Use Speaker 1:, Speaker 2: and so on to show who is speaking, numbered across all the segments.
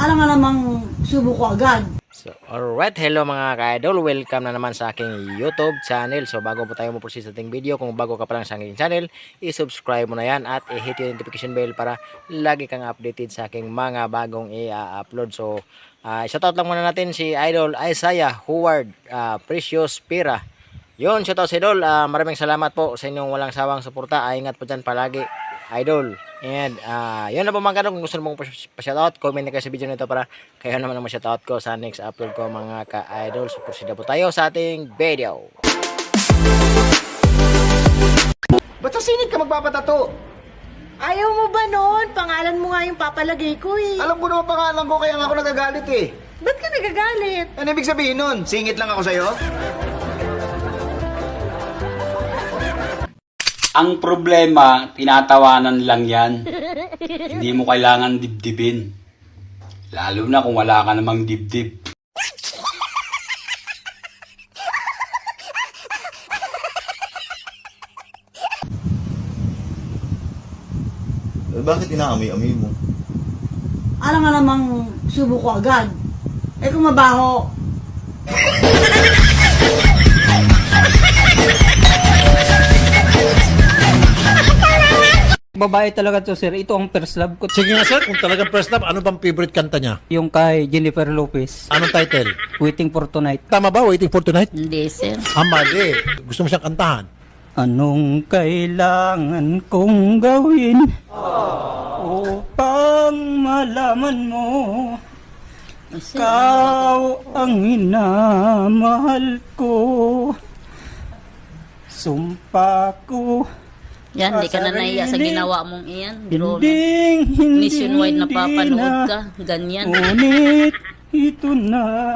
Speaker 1: Alam nga namang subo ko agad.
Speaker 2: So, alright, hello mga ka-idol, welcome na naman sa aking YouTube channel. So, bago po tayo mag-proceed sa ating video, kung bago ka pa lang sa aking channel, i-subscribe mo na yan at i-hit yung notification bell para lagi kang updated sa aking mga bagong i-upload. So, shoutout lang muna natin si Idol Isaiah Howard Precious Pira. Yun, shoutout si Idol, maraming salamat po sa inyong walang sawang suporta. Ingat po dyan palagi, Idol. And yun na po mga kanong, kung gusto mong pa-shoutout, comment na kayo sa video nito para kayo naman ang ma-shoutout ko sa next upload ko mga ka-idol. So proceed na po tayo sa ating video.
Speaker 3: Ba't sa singit ka magpapatato?
Speaker 1: Ayaw mo ba nun? Pangalan mo nga yung papalagay ko eh.
Speaker 3: Alam ko naman pangalan ko kaya nga ako nagagalit eh.
Speaker 1: Ba't ka nagagalit?
Speaker 3: Ano ibig sabihin nun? Singit lang ako sa'yo?
Speaker 4: Ang problema, tinatawanan lang yan. Hindi mo kailangan dibdibin. Lalo na kung wala ka namang dibdib.
Speaker 5: Bakit inaamoy-amoy mo?
Speaker 1: Alam nga namang subo ko agad. Eh kung mabaho,
Speaker 6: Babae talaga to, sir. Ito ang first love ko.
Speaker 7: Sige nga sir, kung talagang first love, ano bang favorite kanta niya?
Speaker 6: Yung kay Jennifer Lopez.
Speaker 7: Anong title?
Speaker 6: Waiting for Tonight.
Speaker 7: Tama ba? Waiting for Tonight?
Speaker 8: Hindi, sir.
Speaker 7: Mali. Gusto mo siyang kantahan?
Speaker 6: Anong kailangan kong gawin upang malaman mo ikaw ang minamahal ko? Sumpa ko
Speaker 8: Yan, di ka na nahiya sa ginawa mong iyan. Biro na.
Speaker 6: hindi
Speaker 8: Nationwide na papanood ka. Ganyan.
Speaker 6: Ngunit ito na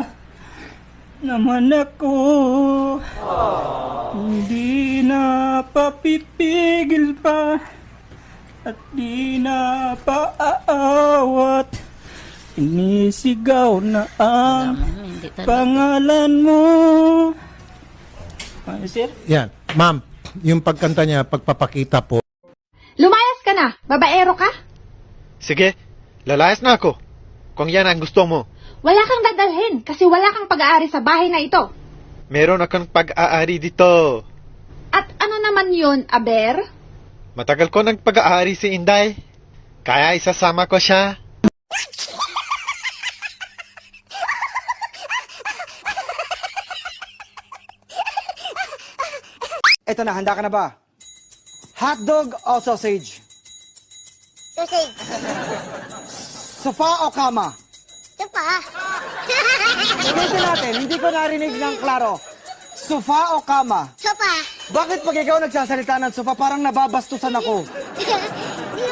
Speaker 6: naman ako. Hindi na papipigil pa at di na paaawat. Inisigaw na ang
Speaker 8: Hindi talaga.
Speaker 6: pangalan mo. Ano, sir?
Speaker 7: Yan. Ma'am, yung pagkanta niya, pagpapakita po.
Speaker 9: Lumayas ka na! Babaero ka?
Speaker 10: Sige, lalayas na ako. Kung yan ang gusto mo.
Speaker 9: Wala kang dadalhin kasi wala kang pag-aari sa bahay na ito.
Speaker 10: Meron akong pag-aari dito.
Speaker 9: At ano naman yun, Aber?
Speaker 10: Matagal ko ng pag-aari si Inday. Kaya isasama ko siya.
Speaker 3: Eto na, handa ka na ba? Hotdog o sausage?
Speaker 11: Sausage.
Speaker 3: Sofa o kama?
Speaker 11: Sofa.
Speaker 3: Ulitin natin, hindi ko narinig ng klaro. Sofa o kama?
Speaker 11: Sofa.
Speaker 3: Bakit pag ikaw nagsasalita ng sofa, parang nababastusan ako?
Speaker 11: Di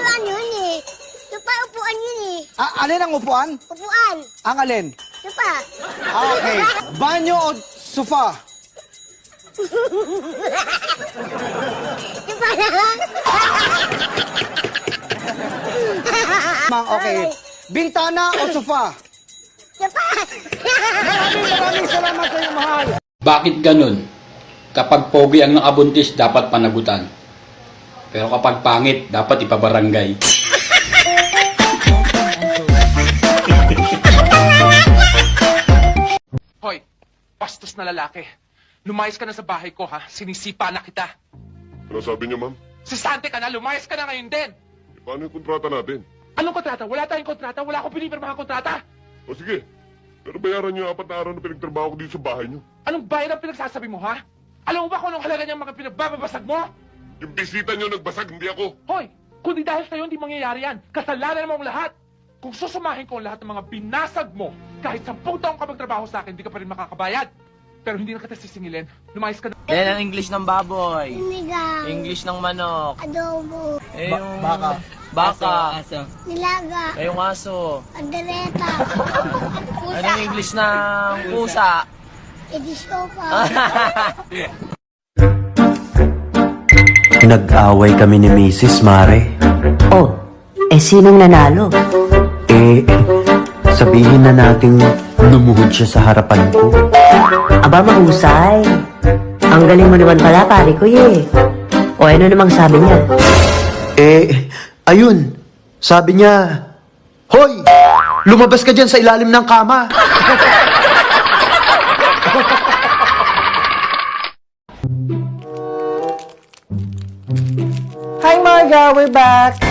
Speaker 11: ba yun eh? Sofa, upuan yun eh.
Speaker 3: Alin ang upuan?
Speaker 11: Upuan.
Speaker 3: Ang alin?
Speaker 11: Sofa.
Speaker 3: Okay. Banyo o sofa?
Speaker 11: Sofa lang.
Speaker 3: Mang, okay. Bintana o sofa?
Speaker 11: Sofa.
Speaker 3: Maraming salamat sa iyo, mahal.
Speaker 4: Bakit ganun? Kapag pogi ang nakabuntis, dapat panagutan. Pero kapag pangit, dapat ipabarangay.
Speaker 12: Hoy, bastos na lalaki. Lumayas ka na sa bahay ko, ha? Sinisipa na kita.
Speaker 5: Ano sabi niyo, ma'am?
Speaker 12: Sisante ka na, lumayas ka na ngayon din.
Speaker 5: Paano yung kontrata natin?
Speaker 12: Anong kontrata? Wala tayong kontrata. Wala akong pinipirmahan kontrata.
Speaker 5: O sige, pero bayaran niyo 4 na araw na pinagtrabaho ko dito sa bahay niyo.
Speaker 12: Anong bayad ang pinagsasabi mo, ha? Alam mo ba kung anong halaga niyang mga pinagbababasag mo?
Speaker 5: Yung bisita niyo nagbasag, hindi ako.
Speaker 12: Hoy, kundi dahil sa'yo hindi mangyayari yan. Kasalanan mo ang lahat. Kung susumahin ko ang lahat ng mga binasag mo, kahit 10 taong ka magtrabaho sa akin, hindi ka pa rin makakabayad. Pero hindi na kita sisingilin. Lumayas ka na.
Speaker 2: Yan ang English ng baboy.
Speaker 11: Sinigang.
Speaker 2: English ng manok.
Speaker 11: Adobo.
Speaker 2: Eh yung
Speaker 3: Baka.
Speaker 2: baka.
Speaker 11: Nilaga.
Speaker 2: Eh yung aso.
Speaker 11: Adereta.
Speaker 2: Ano yung English ng pusa?
Speaker 11: Edisopa.
Speaker 13: Nag-away kami ni Mrs. Mare.
Speaker 8: Oh, sinong nanalo?
Speaker 13: Sabihin na nating lumuhod siya sa harapan ko.
Speaker 8: Aba, mahusay. Ang galing mo naman pala, pare ko eh. O ano namang sabi niya?
Speaker 13: Ayun, sabi niya, Hoy! Lumabas ka dyan sa ilalim ng kama.
Speaker 3: Hi, Marga! We're back!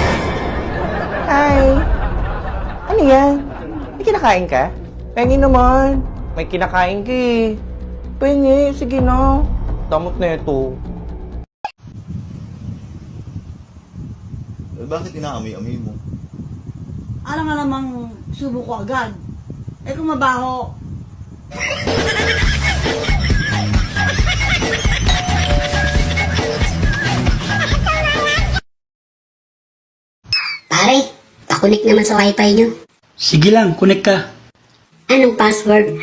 Speaker 3: Hi! Ano yan? May kinakain ka? Pengi naman. May kinakain ka eh. Pengi, sige na. Damot na ito.
Speaker 14: Bakit inaamoy-amoy mo?
Speaker 1: Alam nga namang subo ko agad. Eh kung mabaho,
Speaker 11: Pare, pakunik naman sa wifi nyo.
Speaker 4: Sige lang, connect ka.
Speaker 11: Anong password?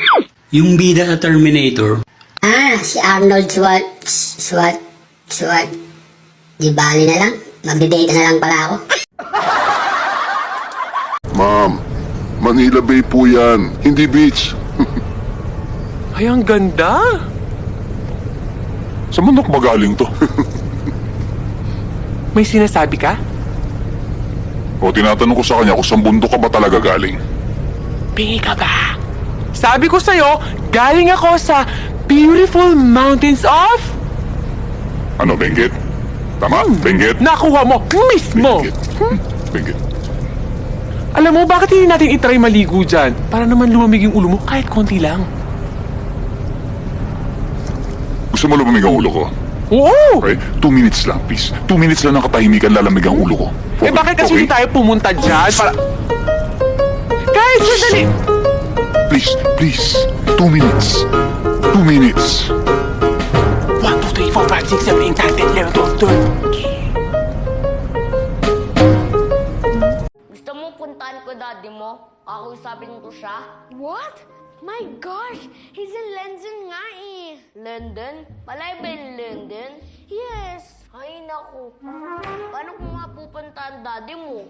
Speaker 4: Yung bida sa Terminator.
Speaker 11: Ah, si Arnold Swat. Di bali na lang. Magde-date na lang pala ako.
Speaker 5: Ma'am, Manila Bay po yan, hindi beach.
Speaker 12: Ay, ang ganda!
Speaker 5: Sa manok magaling to.
Speaker 12: May sinasabi ka?
Speaker 5: O tinatanong ko sa kanya kung saan bundok ka ba talaga galing.
Speaker 12: Pingi ka ba? Sabi ko sa'yo, galing ako sa beautiful mountains of...
Speaker 5: Ano, Benguet? Tama, Benguet?
Speaker 12: Nakuha mo mismo!
Speaker 5: Benguet.
Speaker 12: Alam mo, bakit hindi natin itry maligo dyan? Para naman lumamig yung ulo mo kahit konti lang.
Speaker 5: Gusto mo lumamig ang ulo ko?
Speaker 12: Oo!
Speaker 5: Okay, 2 minutes lang, please. 2 minutes lang ng katahimikan, lalamig ang ulo ko.
Speaker 12: Eh bakit kasi hindi tayo pumunta dyan para... Kahit sandali!
Speaker 5: Please. 2 minutes. 2 minutes.
Speaker 12: 1, 2, 3, 4, 5, 6, 7, 8, 9, 10, 11, 12.
Speaker 15: Gusto mo puntahan ko daddy mo? Kakausapin ko siya? What? My gosh! He's in London nga eh! London? Palay ba yung London? Yes! Ay naku! Paano ko nga pupuntahan daddy mo?